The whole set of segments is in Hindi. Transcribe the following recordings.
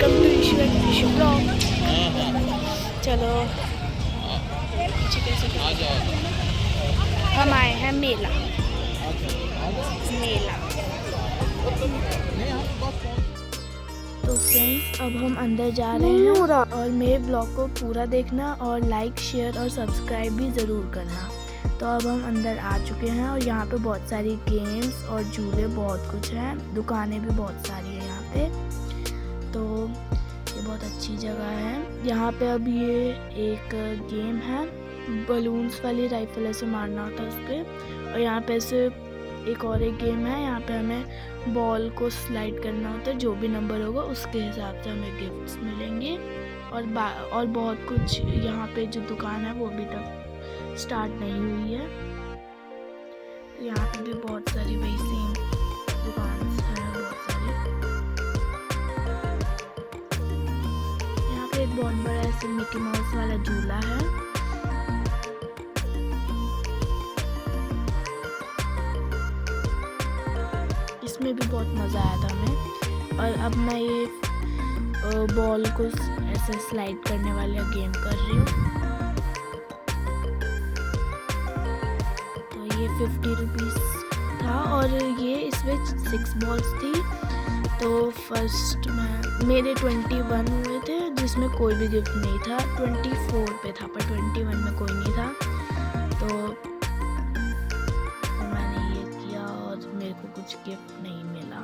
Welcome to Ishu and Ishu blog. चलो हम आए हैं मेला मेला। तो फ्रेंड्स अब हम अंदर जा रहे हैं और मेरे ब्लॉग को पूरा देखना और लाइक शेयर और सब्सक्राइब भी ज़रूर करना। तो अब हम अंदर आ चुके हैं और यहाँ पे बहुत सारी गेम्स और झूले बहुत कुछ हैं, दुकानें भी बहुत सारी हैं यहाँ पे। तो ये बहुत अच्छी जगह है। यहाँ पे अब ये एक गेम है, बलून्स वाली राइफल ऐसे मारना होता है उस पर। और यहाँ पे ऐसे एक और एक गेम है, यहाँ पे हमें बॉल को स्लाइड करना होता है, जो भी नंबर होगा उसके हिसाब से हमें गिफ्ट्स मिलेंगे। और बहुत कुछ यहाँ पे जो दुकान है वो अभी तक स्टार्ट नहीं हुई है। यहाँ पे भी बहुत सारी वही सेम दुकान है, बहुत सारी। यहाँ पे एक बहुत बड़ा ऐसे मिकी माउस वाला झूला है। इसमें भी बहुत मज़ा आया था हमें। और अब मैं ये बॉल को ऐसे स्लाइड करने वाला गेम कर रही हूँ। तो ये 50 रुपीज़ था और ये इसमें 6 बॉल्स थी। तो फर्स्ट में मेरे 21 हुए थे जिसमें कोई भी गिफ्ट नहीं था। 24 पे था पर 21 में कोई नहीं था। तो मैंने ये किया और मेरे को कुछ गिफ्ट नहीं मिला।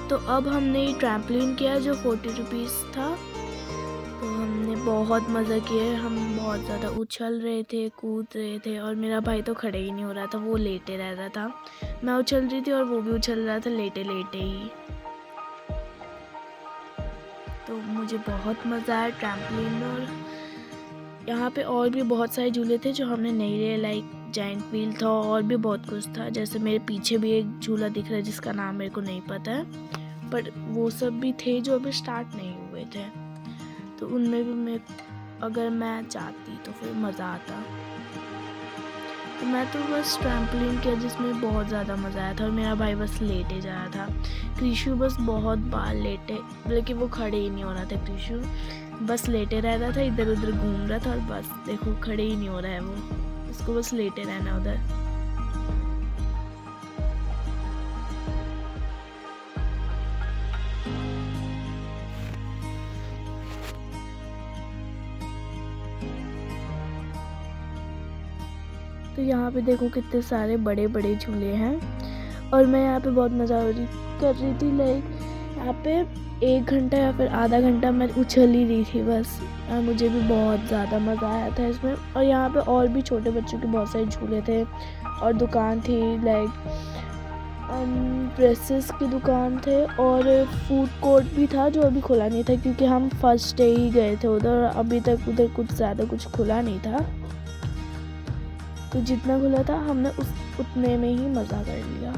तो अब हमने ये ट्रैम्पलिन किया जो 40 रुपीज़ था। तो हमने बहुत मज़ा किया, हम बहुत ज़्यादा उछल रहे थे, कूद रहे थे। और मेरा भाई तो खड़े ही नहीं हो रहा था, वो लेटे रह रहा था। मैं उछल रही थी और वो भी उछल रहा था लेटे लेटे ही। तो मुझे बहुत मज़ा आया ट्रैम्पलिन। और यहाँ पे और भी बहुत सारे झूले थे जो हमने नहीं लिए, लाइक जाइंट व्हील था और भी बहुत कुछ था। जैसे मेरे पीछे भी एक झूला दिख रहा है जिसका नाम मेरे को नहीं पता है, पर वो सब भी थे जो अभी स्टार्ट नहीं हुए थे। तो उनमें भी अगर मैं चाहती तो फिर मज़ा आता। तो मैं तो बस ट्रैम्पलिन किया जिसमें बहुत ज़्यादा मज़ा आया था और मेरा भाई बस लेटे जा रहा था। कृषु बस बहुत बार लेटे, लेकिन वो खड़े ही नहीं हो रहा था। कृषु बस लेटे रह रहा था, इधर उधर घूम रहा था और बस देखो खड़े ही नहीं हो रहा है वो, उसको बस लेटे रहना उधर। तो यहाँ पे देखो कितने सारे बड़े बड़े झूले हैं और मैं यहाँ पे बहुत मज़ा कर रही थी। लाइक यहाँ पे 1 घंटा या फिर आधा घंटा मैं उछल ही रही थी बस। और मुझे भी बहुत ज़्यादा मज़ा आया था इसमें। और यहाँ पे और भी छोटे बच्चों के बहुत सारे झूले थे और दुकान थी, लाइक ड्रेसेस की दुकान थे और फूड कोर्ट भी था जो अभी खुला नहीं था क्योंकि हम फर्स्ट डे ही गए थे उधर। अभी तक उधर कुछ ज़्यादा कुछ खुला नहीं था। तो जितना खुला था हमने उतने में ही मज़ा कर लिया।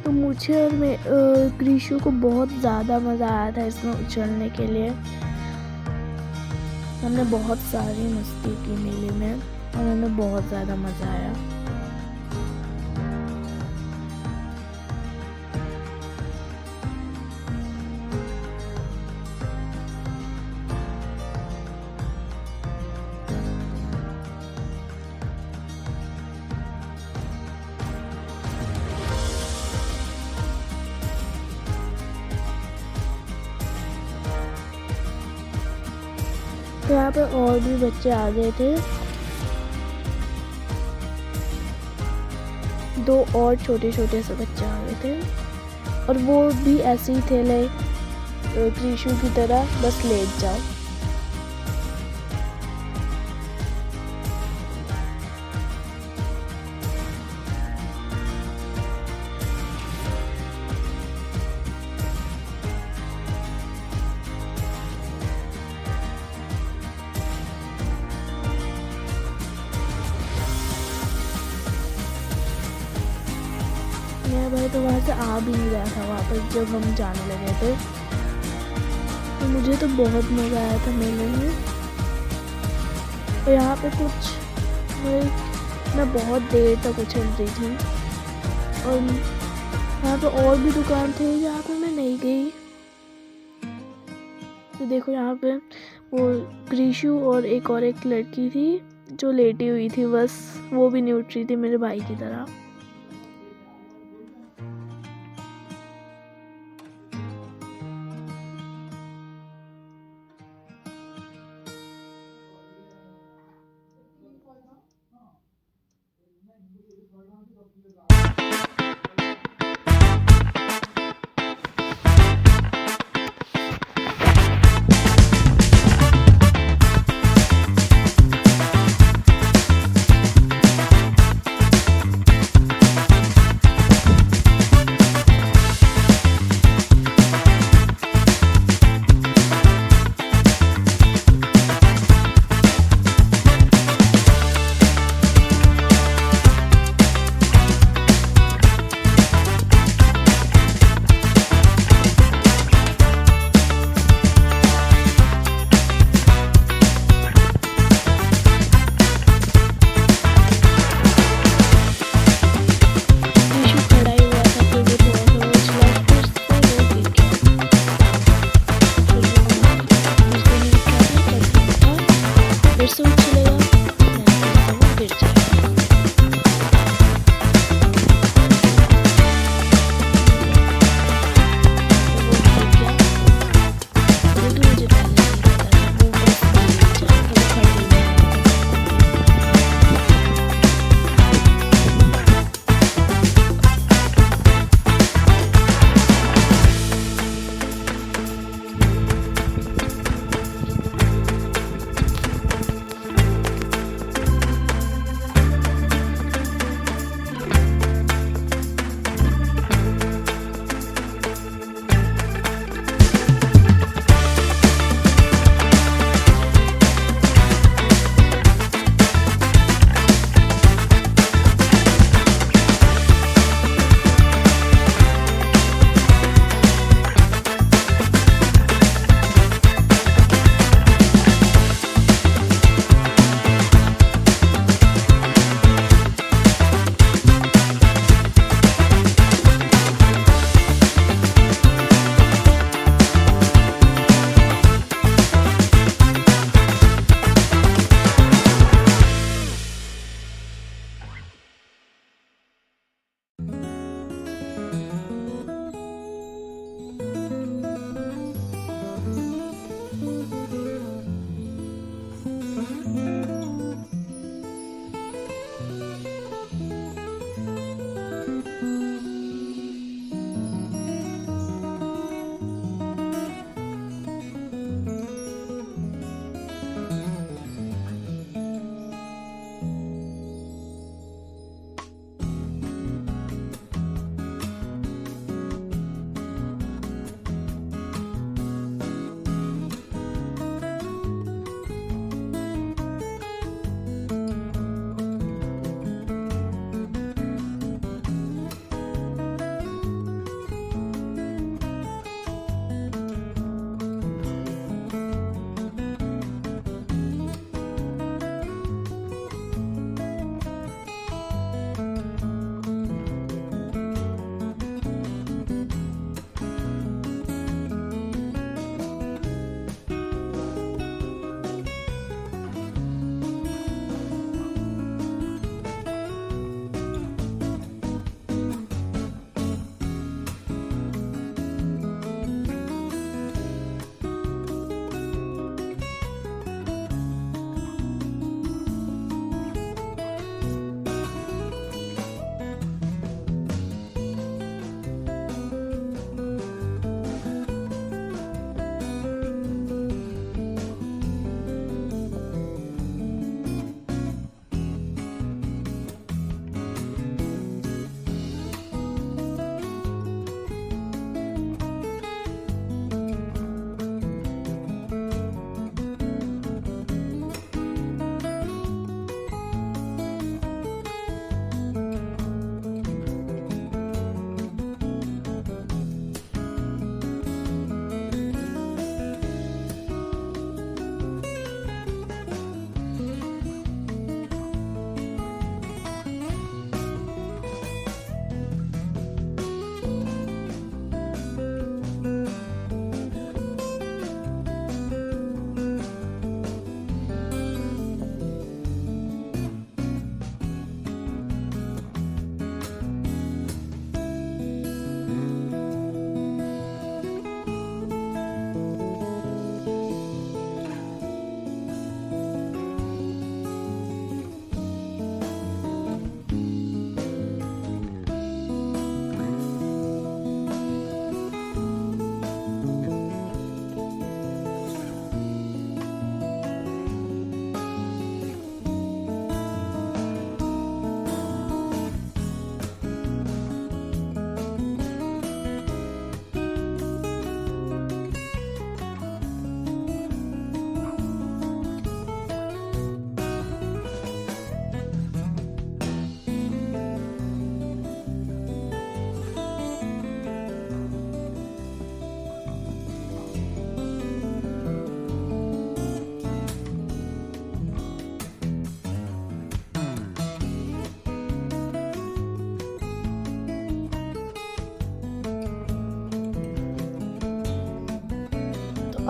तो मुझे और कृषु को बहुत ज़्यादा मज़ा आया था इसमें उछलने के लिए। हमने बहुत सारी मस्ती की मेले में और हमें बहुत ज़्यादा मज़ा आया। तो यहाँ पे और भी बच्चे आ गए थे, 2 और छोटे छोटे से बच्चे आ गए थे और वो भी ऐसे ही थे, लाइक कृषु की तरह बस लेट जाओ। मेरा भाई तो वहाँ से आ भी नहीं रहा था वापस जब हम जाने लगे थे। तो मुझे तो बहुत मज़ा आया था मेले में। और यहाँ पे कुछ मैं बहुत देर तक उछल रही थी और यहाँ पे और भी दुकान थे जहाँ पे मैं नहीं गई। तो देखो यहाँ पे वो ग्रीशु और एक लड़की थी जो लेटी हुई थी, बस वो भी नहीं उठ रही थी मेरे भाई की तरह।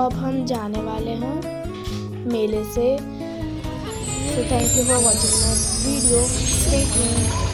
अब हम जाने वाले हैं मेले से। So thank you for watching my video. Stay tuned.